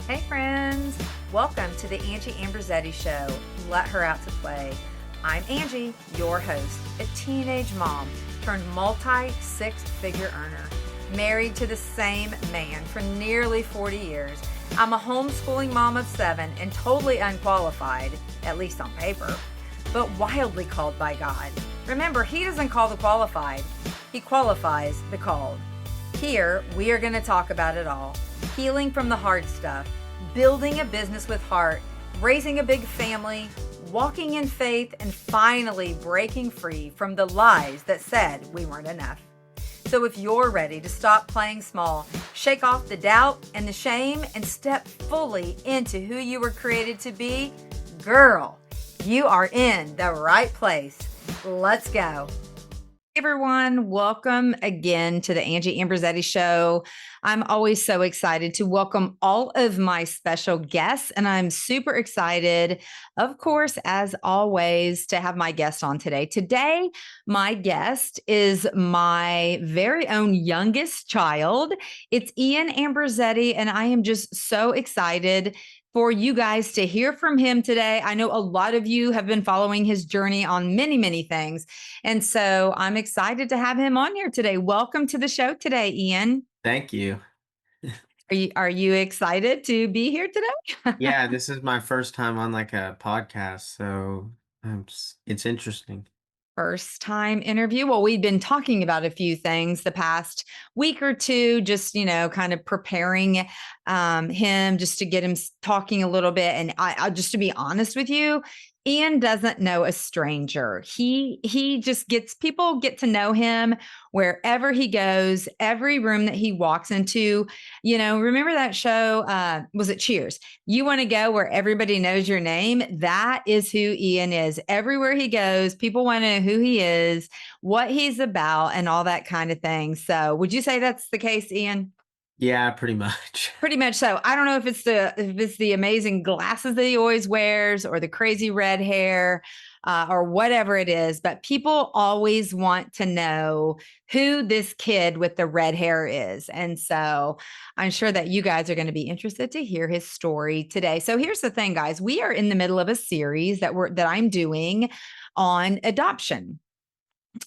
Hey friends, welcome to the Ambrosetti Show, Let Her Out to Play. I'm Angie, your host, a teenage mom turned multi-six-figure earner, married to the same man for nearly 40 years. I'm a homeschooling mom of 7 and totally unqualified, at least on paper, but wildly called by God. Remember, He doesn't call the qualified, He qualifies the called. Here, we are going to talk about it all. Healing from the hard stuff, building a business with heart, raising a big family, walking in faith, and finally breaking free from the lies that said we weren't enough. So if you're ready to stop playing small, shake off the doubt and the shame, and step fully into who you were created to be, girl, you are in the right place. Let's go. Hey everyone, welcome again to the Angie Ambrosetti Show. I'm always so excited to welcome all of my special guests, and I'm super excited, of course, as always, to have my guest on today. Today, my guest is my very own youngest child. It's Ian Ambrosetti, and I am just so excited for you guys to hear from him today. I know a lot of you have been following his journey on many, many things. And so I'm excited to have him on here today. Welcome to the show today, Ian. Thank you. Are you excited to be here today? Yeah, this is my first time on like a podcast, so it's interesting. First time interview. Well, we've been talking about a few things the past week or two, just, kind of preparing him just to get him talking a little bit. And I just to be honest with you, Ian doesn't know a stranger. He just people get to know him wherever he goes, every room that he walks into. Remember that show? Was it Cheers? You want to go where everybody knows your name? That is who Ian is. Everywhere he goes, people want to know who he is, what he's about, and all that kind of thing. So, would you say that's the case, Ian? Yeah, pretty much. Pretty much so. I don't know if it's the amazing glasses that he always wears, or the crazy red hair, or whatever it is, but people always want to know who this kid with the red hair is. And so I'm sure that you guys are going to be interested to hear his story today. So here's the thing, guys. We are in the middle of a series that I'm doing on adoption.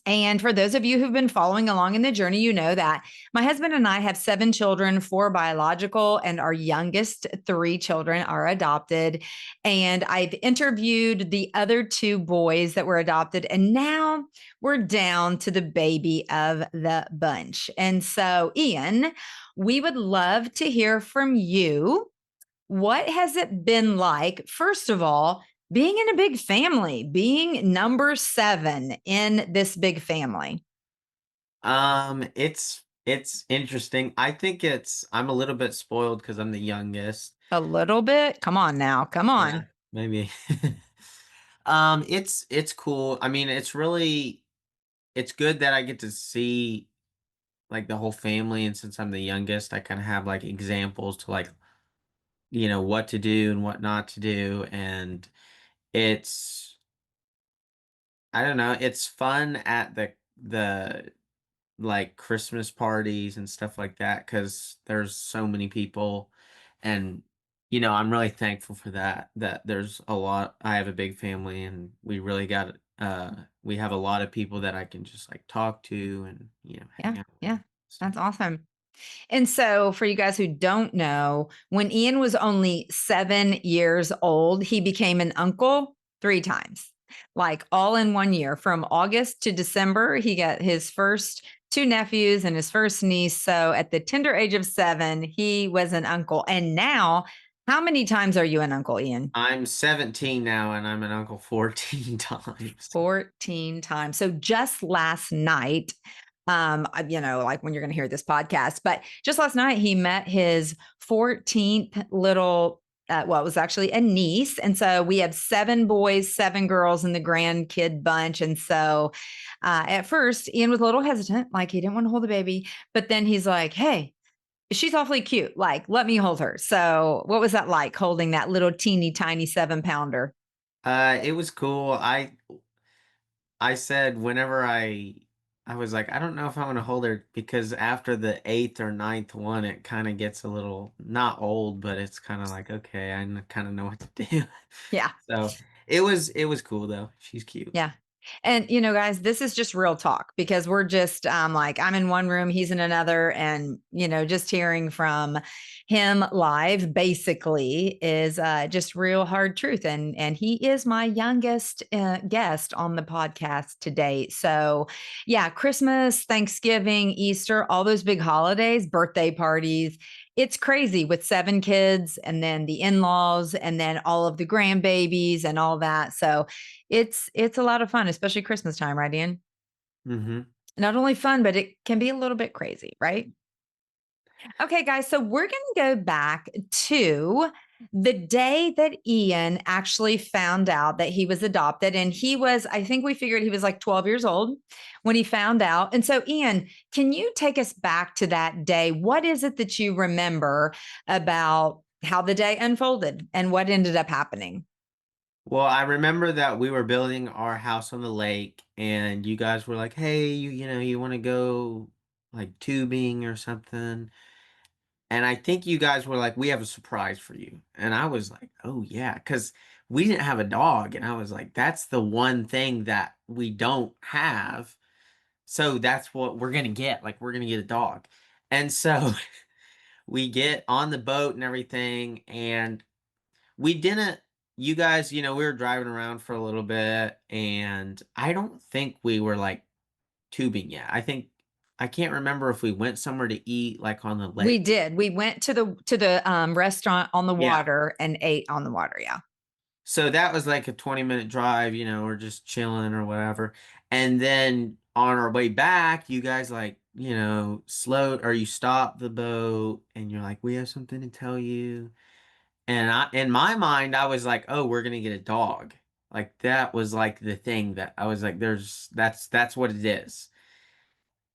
And for those of you who've been following along in the journey, you know that my husband and I have 7 children, 4 biological, and our youngest 3 children are adopted. And I've interviewed the other 2 boys that were adopted, and now we're down to the baby of the bunch. And so, Ian, we would love to hear from you. What has it been like, first of all, being in a big family, being number 7 in this big family? It's interesting. I think I'm a little bit spoiled because I'm the youngest. A little bit? Come on now. Come Yeah, on. maybe. It's cool. I mean, it's good that I get to see like the whole family, and since I'm the youngest, I kind of have like examples to like, what to do and what not to do, and it's I don't know, it's fun at the like Christmas parties and stuff like that because there's so many people, and I'm really thankful for that there's a lot. I have a big family, and we have a lot of people that I can just like talk to and Yeah. hang out with. Yeah. So, That's awesome. And so, for you guys who don't know, when Ian was only 7 years old, he became an uncle 3 times, like all in 1 year. From August to December, he got his first 2 nephews and his first niece. So, at the tender age of 7, he was an uncle. And now, how many times are you an uncle, Ian? I'm 17 now, and I'm an uncle 14 times. 14 times. So, just last night, like when you're going to hear this podcast, but just last night he met his 14th little, well, it was actually a niece. And so we have 7 boys, 7 girls in the grandkid bunch. And so at first, Ian was a little hesitant, like he didn't want to hold the baby. But then he's like, hey, she's awfully cute. Like, let me hold her. So what was that like, holding that little teeny tiny 7-pounder? It was cool. I said whenever I was like, I don't know if I'm gonna hold her because after the eighth or ninth one, it kind of gets a little not old, but it's kind of like, okay, I kind of know what to do. Yeah. So it was cool though. She's cute. Yeah. And guys, this is just real talk because we're just like I'm in one room, he's in another, and just hearing from him live basically is just real hard truth. And he is my youngest guest on the podcast to date. So yeah, Christmas, Thanksgiving, Easter, all those big holidays, birthday parties. It's crazy with 7 kids and then the in-laws and then all of the grandbabies and all that. So it's a lot of fun, especially Christmas time, right, Ian? Mm-hmm. Not only fun, but it can be a little bit crazy, right? Okay, guys, so we're going to go back to the day that Ian actually found out that he was adopted. And he was, I think we figured he was like 12 years old when he found out. And so, Ian, can you take us back to that day? What is it that you remember about how the day unfolded and what ended up happening? Well, I remember that we were building our house on the lake, and you guys were like, "Hey, you know, you want to go like tubing or something?" And I think you guys were like, "We have a surprise for you." And I was like, "Oh yeah," because we didn't have a dog, and I was like, "That's the one thing that we don't have." So that's what we're gonna get. Like, we're gonna get a dog. And so we get on the boat and everything, and we didn't, you guys, we were driving around for a little bit, and I don't think we were like tubing yet. I can't remember if we went somewhere to eat like on the We lake. did. We went to the restaurant on the Yeah. water and ate on the water. Yeah. So that was like a 20-minute drive, we're just chilling or whatever. And then on our way back, you guys like, slowed or you stopped the boat and you're like, we have something to tell you. And in my mind, I was like, oh, we're gonna get a dog. Like that was like the thing that I was like, that's what it is.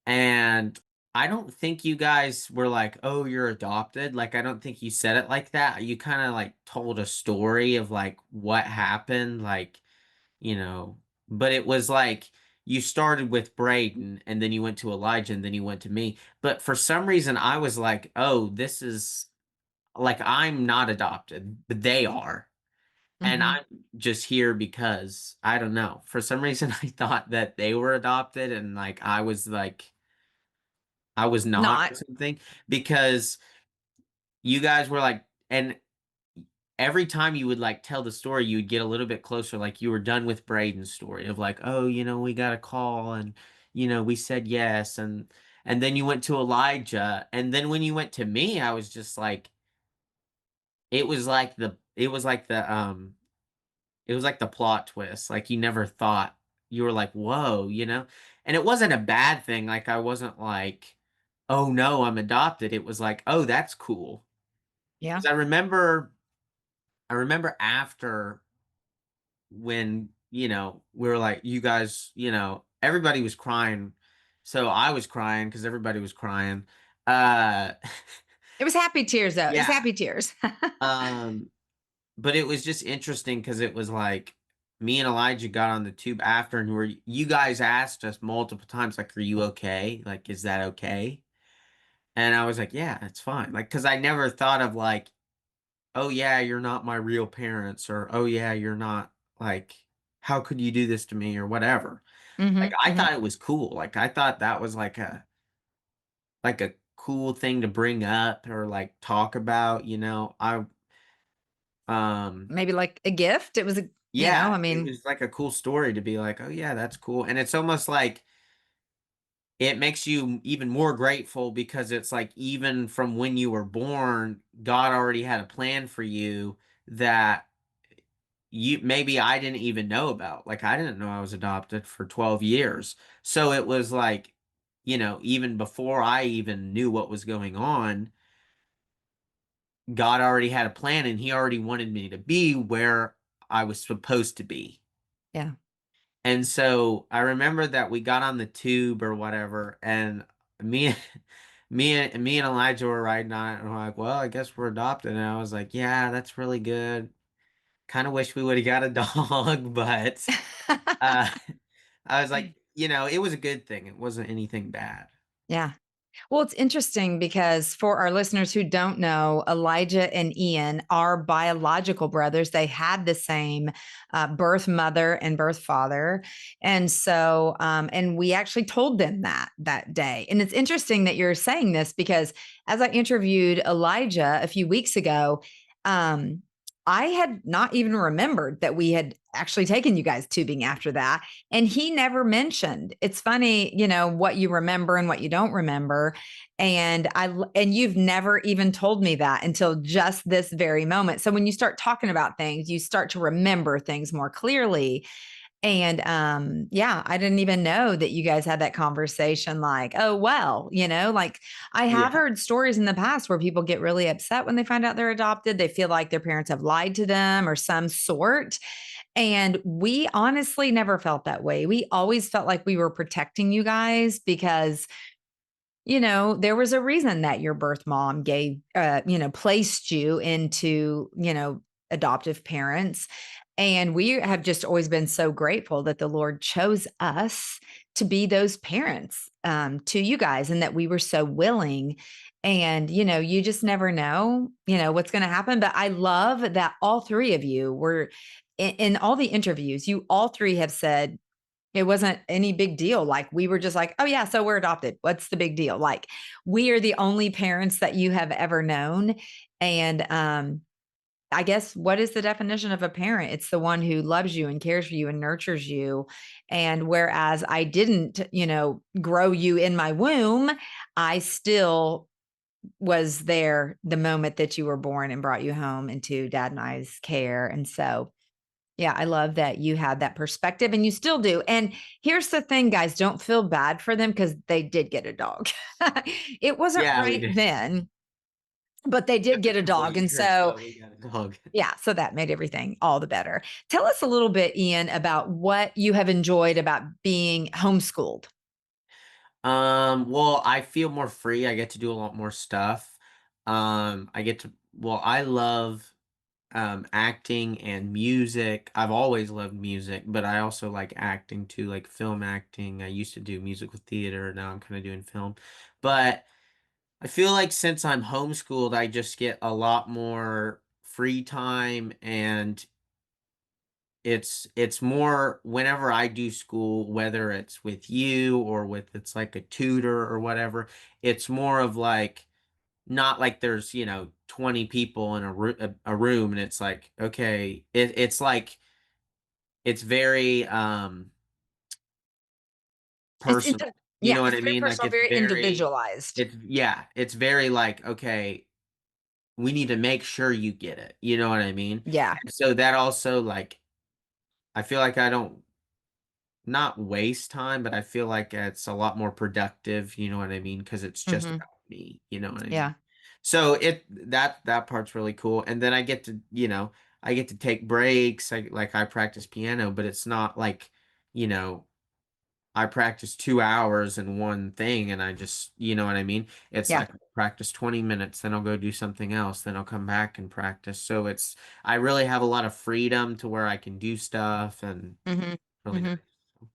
And I don't think you guys were like, oh, you're adopted. Like, I don't think you said it like that. You kind of like told a story of like what happened, like, you know, but it was like you started with Braden and then you went to Elijah and then you went to me. But for some reason, I was like, oh, this is like, I'm not adopted, but they are. And Hmm. I'm just here because I don't know. For some reason, I thought that they were adopted and like, I was not Not. or something because you guys were like, and every time you would like tell the story, you would get a little bit closer. Like you were done with Braden's story of like, oh, we got a call and, we said yes. And then you went to Elijah. And then when you went to me, I was just like, it was like the plot twist. Like you never thought you were like, whoa, and it wasn't a bad thing. Like I wasn't like, oh no, I'm adopted. It was like, oh, that's cool. Yeah. Because I remember after when, we were like, you guys, everybody was crying. So I was crying because everybody was crying. Uh It was happy tears, though. It was yeah. happy tears. Um but it was just interesting because it was like me and Elijah got on the tube after and you guys asked us multiple times, like, are you okay? Like, is that okay? And I was like, yeah, it's fine. Like, because I never thought of like, oh yeah, you're not my real parents, or oh yeah, you're not like, how could you do this to me or whatever. Like Hmm. I Hmm. thought it was cool. Like I thought that was like a cool thing to bring up or like talk about, I Maybe like a gift. It was yeah, I it mean, was like a cool story to be like, oh yeah, that's cool. And it's almost like it makes you even more grateful because it's like even from when you were born, God already had a plan for you that you maybe I didn't even know about. Like I didn't know I was adopted for 12 years. So it was like, even before I even knew what was going on, God already had a plan and he already wanted me to be where I was supposed to be. yeah. And so I remember that we got on the tube or whatever, and me, me and Elijah were riding on it, and we're like, "Well, I guess we're adopted." And I was like, "Yeah, that's really good. Kind of wish we would have got a dog, but uh, I was like, it was a good thing. It wasn't anything bad. Yeah. Well, it's interesting because for our listeners who don't know, Elijah and Ian are biological brothers. They had the same birth mother and birth father. And so, and we actually told them that day. And it's interesting that you're saying this because as I interviewed Elijah a few weeks ago, um, I had not even remembered that we had actually taken you guys tubing after that. And he never mentioned. It's funny, what you remember and what you don't remember. And you've never even told me that until just this very moment. So when you start talking about things, you start to remember things more clearly. And yeah, I didn't even know that you guys had that conversation like, oh, well, like I have Yeah. heard stories in the past where people get really upset when they find out they're adopted. They feel like their parents have lied to them or some sort. And we honestly never felt that way. We always felt like we were protecting you guys because there was a reason that your birth mom placed you into, adoptive parents. And we have just always been so grateful that the Lord chose us to be those parents to you guys and that we were so willing. And, you just never know, what's going to happen. But I love that all three of you were in all the interviews, you all three have said, it wasn't any big deal. Like we were just like, oh yeah, so we're adopted. What's the big deal? Like we are the only parents that you have ever known. And I guess what is the definition of a parent? It's the one who loves you and cares for you and nurtures you. And whereas I didn't, grow you in my womb, I still was there the moment that you were born and brought you home into dad and I's care. And so yeah, I love that you had that perspective and you still do. And here's the thing, guys, don't feel bad for them because they did get a dog. It wasn't Yeah, we right did. then, but they did Took get a a couple dog. And years, so, but we got a dog. yeah, so that made everything all the better. Tell us a little bit, Ian, about what you have enjoyed about being homeschooled. Well, I feel more free. I get to do a lot more stuff. I love acting and music. I've always loved music, but I also like acting too, like film acting. I used to do musical theater, now I'm kind of doing film. But I feel like since I'm homeschooled, I just get a lot more free time, and it's more whenever I do school, whether it's with you or with it's like a tutor or whatever, it's more of like not like there's 20 people in a room, and it's like okay, it's like it's very It's personal. You yeah, know what it's I very mean? Like personal, very individualized. it's very like okay, we need to make sure you get it. You know what I mean? Yeah. And so that also like I feel like I don't not waste time, but I feel like it's a lot more productive, you know what I mean? Because it's just Hmm. about me, you know what I mean? Yeah. So that part's really cool. And then I get to take breaks. I practice piano, but it's not like, you know, I practice 2 hours in one thing and I just, you know what I mean? It's Yeah. like I practice 20 minutes, then I'll go do something else, then I'll come back and practice. So I really have a lot of freedom to where I can do stuff and Hmm. really nice. Hmm.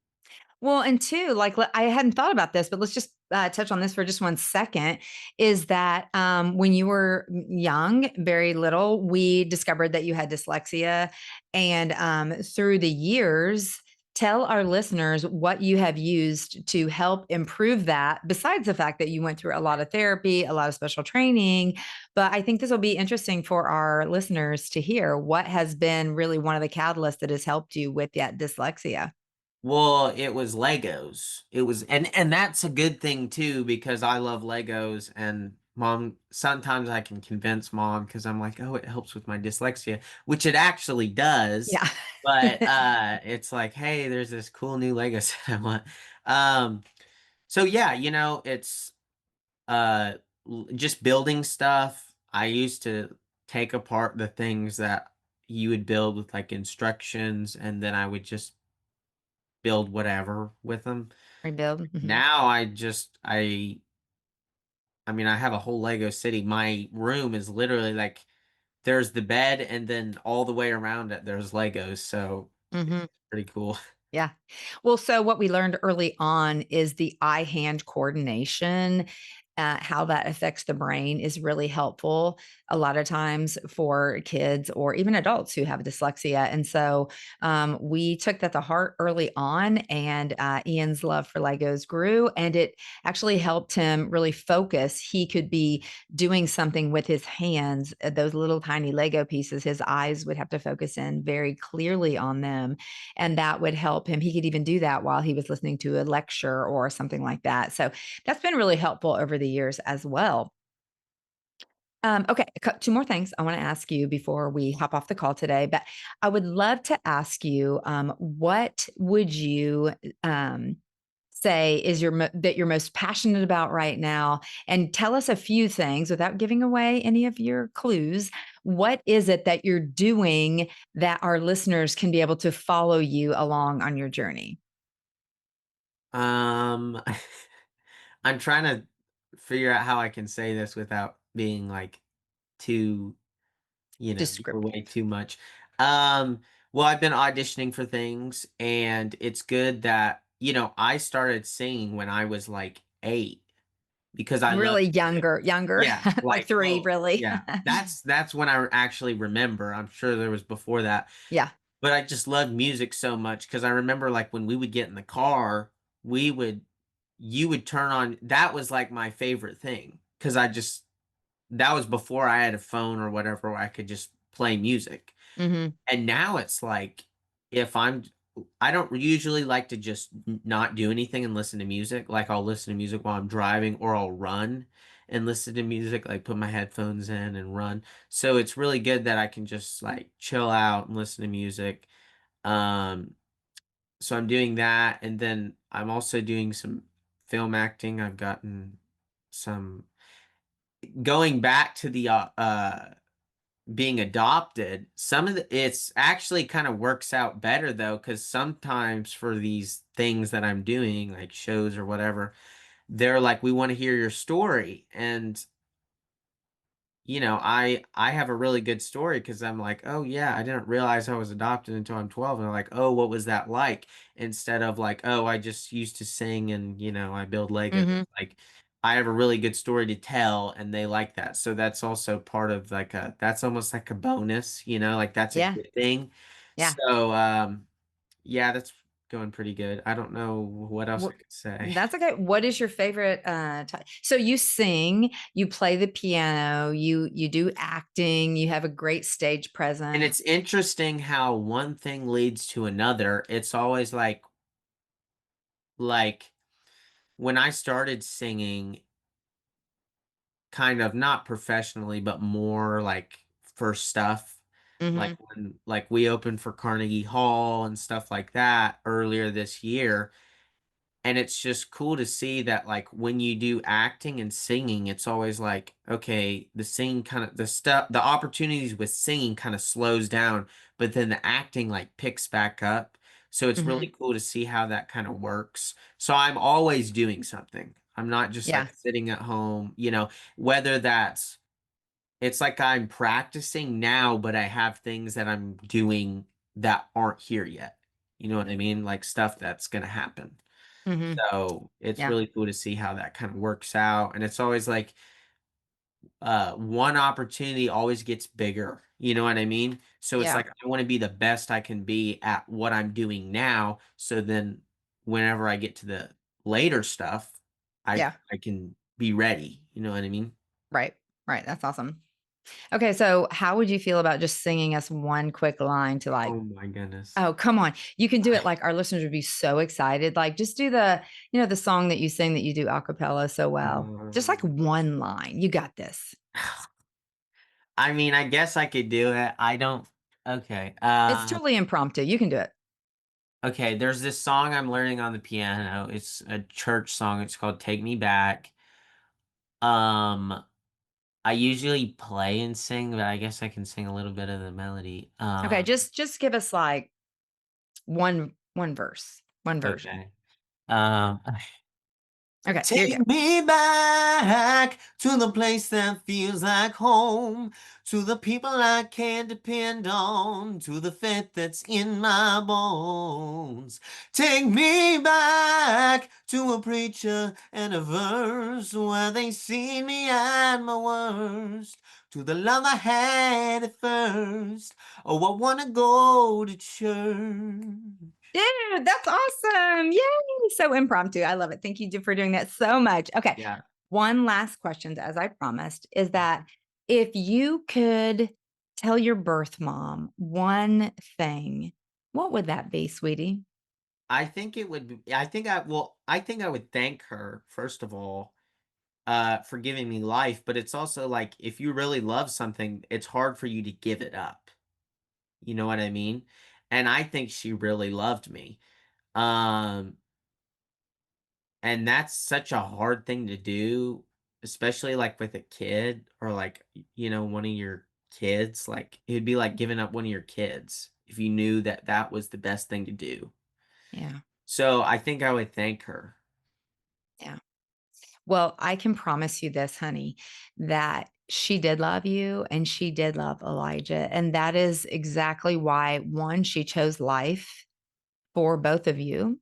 Well, and two, like I hadn't thought about this, but let's just touch on this for just 1 second. Is that when you were young, very little, we discovered that you had dyslexia, and through the years, tell our listeners what you have used to help improve that. Besides the fact that you went through a lot of therapy, a lot of special training, but I think this will be interesting for our listeners to hear what has been really one of the catalysts that has helped you with that dyslexia. Well, it was Legos. It was and that's a good thing too because I love Legos and mom sometimes I can convince mom because I'm like, "Oh, it helps with my dyslexia," which it actually does. Yeah. But it's like, "Hey, there's this cool new Lego set I want." Um so yeah, it's just building stuff. I used to take apart the things that you would build with like instructions and then I would just build whatever with them. Rebuild. Mhm. Now I mean I have a whole Lego city. My room is literally like there's the bed and then all the way around it there's Legos, so it's Mhm. pretty cool. Yeah. Well, so what we learned early on is the eye hand coordination, how that affects the brain is really helpful a lot of times for kids or even adults who have dyslexia. And so we took that to heart early on, and Ian's love for Legos grew, and it actually helped him really focus. He could be doing something with his hands, those little tiny Lego pieces, his eyes would have to focus in very clearly on them, and that would help him. He could even do that while he was listening to a lecture or something like that. So that's been really helpful over the years as well. Okay, two more things I want to ask you before we hop off the call today. But I would love to ask you, what would you say is that you're most passionate about right now? And tell us a few things without giving away any of your clues. What is it that you're doing that our listeners can be able to follow you along on your journey? Um, I'm trying to figure out how I can say this without being like too, give away Descriptive. too much. Um, well, I've been auditioning for things, and it's good that, I started singing when I was like 8 because I love Really music. younger, Yeah, like like, 3, oh, really. yeah. That's when I actually remember. I'm sure there was before that. Yeah. But I just love music so much because I remember, like, when we would get in the car, we would you would turn on that was, like, my favorite thing because that was before I had a phone or whatever where I could just play music. Mhm. And now it's like, if I don't usually like to just not do anything and listen to music. Like, I'll listen to music while I'm driving, or I'll run and listen to music, like put my headphones in and run. So it's really good that I can just like chill out and listen to music. Um, so I'm doing that, and then I'm also doing some film acting. I've gotten some going back to the being adopted. It's actually kind of works out better though, because sometimes for these things that I'm doing, like shows or whatever, they're like, we want to hear your story. And I have a really good story because I'm like, oh yeah, I didn't realize I was adopted until I'm 12. And they're like, oh, what was that like? Instead of like, oh, I just used to sing and I build Legos. Mhm. Like, I have a really good story to tell, and they like that. So that's also part of like that's almost like a bonus, like that's a Yeah. good thing. Yeah. So yeah, that's going pretty good. I don't know what else I Wha could say. That's okay. What is your favorite, so you sing, you play the piano, you do acting, you have a great stage And presence. it's interesting how one thing leads to another. It's always like when I started singing, kind of not professionally, but more like for stuff, like Mhm. when like we opened for Carnegie Hall and stuff like that earlier this year. And it's just cool to see that, like, when you do acting and singing, it's always like, okay, the singing kind of the opportunities with singing kind of slows down, but then the acting like picks back up. So it's really Mhm. cool to see how that kind of works. So I'm always doing something. I'm not just Yeah. like sitting at home, whether it's like I'm practicing now, but I have things that I'm doing that aren't here yet. You know what I mean? Like stuff that's going to happen. Mhm. So, it's Yeah. really cool to see how that kind of works out, and it's always like, one opportunity always gets bigger, you know what I mean? So, it's Yeah. like, I wanna be the best I can be at what I'm doing now, so then whenever I get to the later stuff, I Yeah. I can be ready, you know what I mean? Right. Right. That's awesome. Okay, so how would you feel about just singing us one quick line to like, Oh my goodness. oh, come on. You can do it, like, our listeners would be so excited. Like, just do the song that you sing that you do a cappella so well. Just like Um, one line. You got this. I mean, I guess I could do it. I don't okay, It's totally impromptu. You can do it. okay, there's this song I'm learning on the piano. It's a church song. It's called "Take Me Back." Um, I usually play and sing, but I guess I can sing a little bit of the melody. Okay, just give us like one verse, one version. Okay. Um, Okay, here you go. Take me back to the place that feels like home, to the people I can depend on, to the faith that's in my bones. Take me back to a preacher and a verse where they see me at my worst, to the love I had at first. Oh, I wanna go to church. Dude, that's awesome. Yay. So impromptu. I love it. Thank you for doing that so much. Okay. Yeah. One last question, as I promised, is that if you could tell your birth mom one thing, what would that be, sweetie? I think it would be I think I would thank her, first of all, for giving me life, but it's also like, if you really love something, it's hard for you to give it up. You know what I mean? And I think she really loved me. Um, and that's such a hard thing to do, especially, like, with a kid or, like, one of your kids. Like, it'd be like giving up one of your kids if you knew that that was the best thing to do. Yeah. So, I think I would thank her. Yeah. Well, I can promise you this, honey, that she did love you and she did love Elijah. And that is exactly why, one, she chose life for both of you.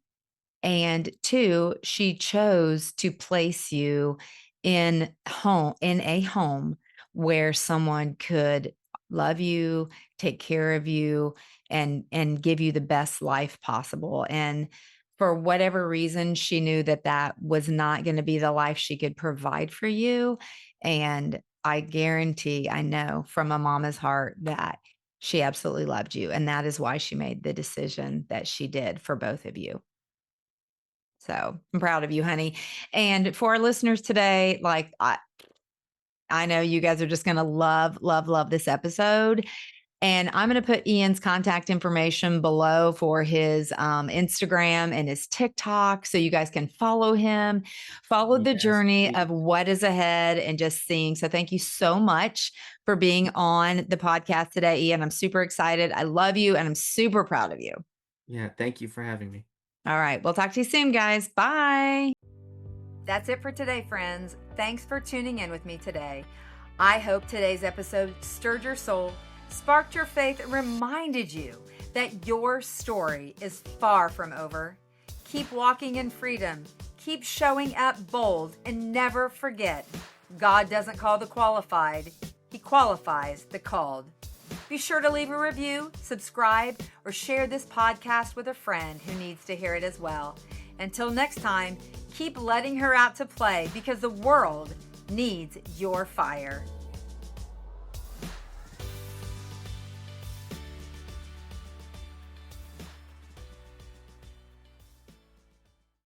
And two, she chose to place you in a home where someone could love you, take care of you, and give you the best life possible. And for whatever reason, she knew that that was not going to be the life she could provide for you. And I guarantee, I know from a mama's heart that she absolutely loved you. And that is why she made the decision that she did for both of you. So I'm proud of you, honey. And for our listeners today, like I know you guys are just going to love, love, love this episode. And I'm going to put Ian's contact information below for his Instagram and his TikTok so you guys can follow him, follow the Yes, journey of please. what is ahead and just seeing. So thank you so much for being on the podcast today, Ian. I'm super excited. I love you and I'm super proud of you. Yeah, thank you for having me. All right. We'll talk to you soon, guys. Bye. That's it for today, friends. Thanks for tuning in with me today. I hope today's episode stirred your soul, sparked your faith, and reminded you that your story is far from over. Keep walking in freedom, keep showing up bold, and never forget, God doesn't call the qualified, He qualifies the called. Be sure to leave a review, subscribe, or share this podcast with a friend who needs to hear it as well. Until next time, keep letting her out to play because the world needs your fire.